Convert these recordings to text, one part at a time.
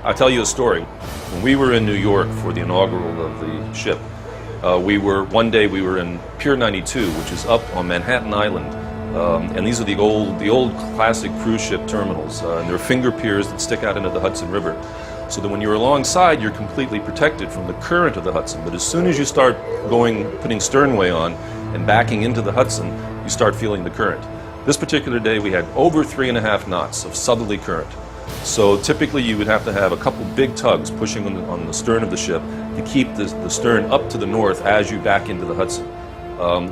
I'll tell you a story. When we were in New York for the inaugural of the ship, one day we were in Pier 92, which is up on Manhattan Island, and these are the old classic cruise ship terminals, and there are finger piers that stick out into the Hudson River, so that when you're alongside, you're completely protected from the current of the Hudson. But as soon as you start putting sternway on and backing into the Hudson, you start feeling the current. This particular day, we had over 3.5 knots of southerly current. So typically you would have to have a couple big tugs pushing on the stern of the ship to keep the stern up to the north as you back into the Hudson.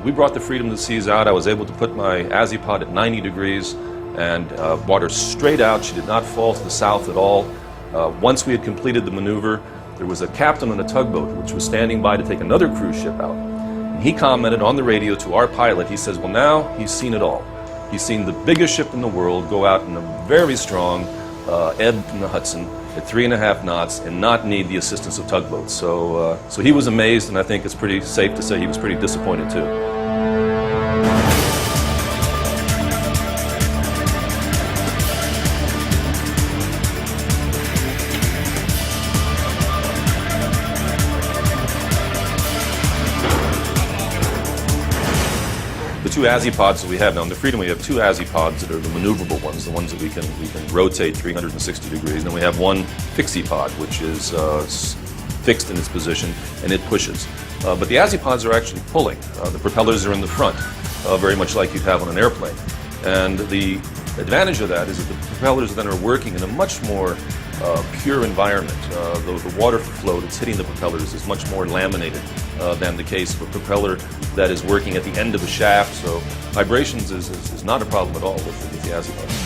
We brought the Freedom to the Seas out. I was able to put my Azipod at 90 degrees and brought her straight out. She did not fall to the south at all. Once we had completed the maneuver, there was a captain on a tugboat which was standing by to take another cruise ship out. And he commented on the radio to our pilot. He says, well, now he's seen it all. He's seen the biggest ship in the world go out in a very strong ebb in the Hudson at 3.5 knots and not need the assistance of tugboats. So he was amazed, and I think it's pretty safe to say he was pretty disappointed too. The two Azipods that we have now, in the Freedom we have two Azipods that are the maneuverable ones, the ones that we can rotate 360 degrees, and then we have one fixie pod, which is fixed in its position, and it pushes. But the Azipods are actually pulling. The propellers are in the front, very much like you'd have on an airplane. And the advantage of that is that the propellers then are working in a much more pure environment. The water flow that's hitting the propellers is much more laminated than the case for a propeller that is working at the end of the shaft. So vibrations is not a problem at all with the Azipod.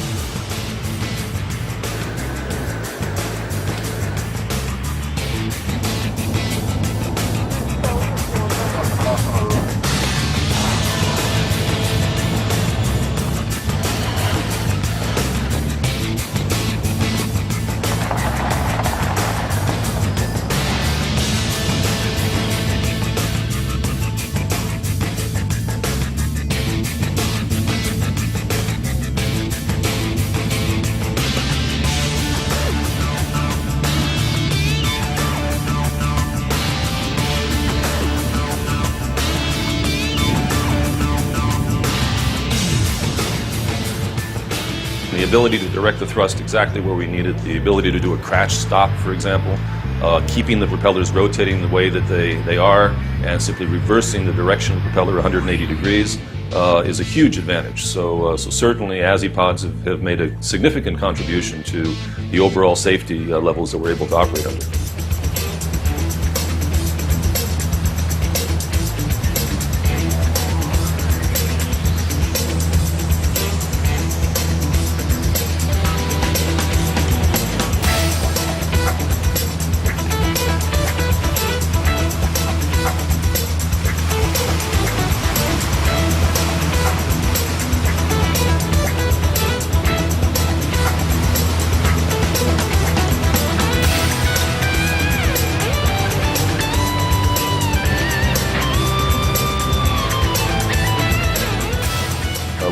The ability to direct the thrust exactly where we need it, the ability to do a crash stop, for example, keeping the propellers rotating the way that they are, and simply reversing the direction of the propeller 180 degrees is a huge advantage. So certainly Azipods have made a significant contribution to the overall safety levels that we're able to operate under.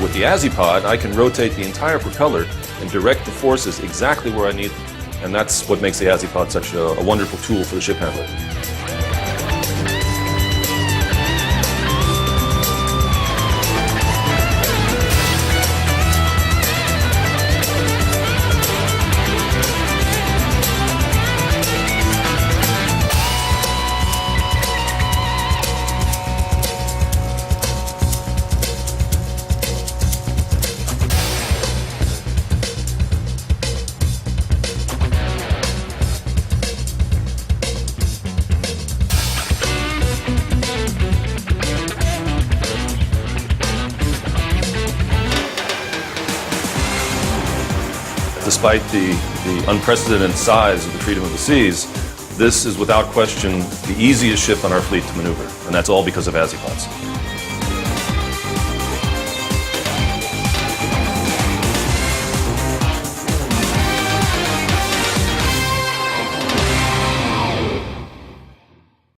With the Azipod, I can rotate the entire propeller and direct the forces exactly where I need them. And that's what makes the Azipod such a wonderful tool for the ship handler. Despite the unprecedented size of the Freedom of the Seas, this is without question the easiest ship on our fleet to maneuver, and that's all because of Azipods.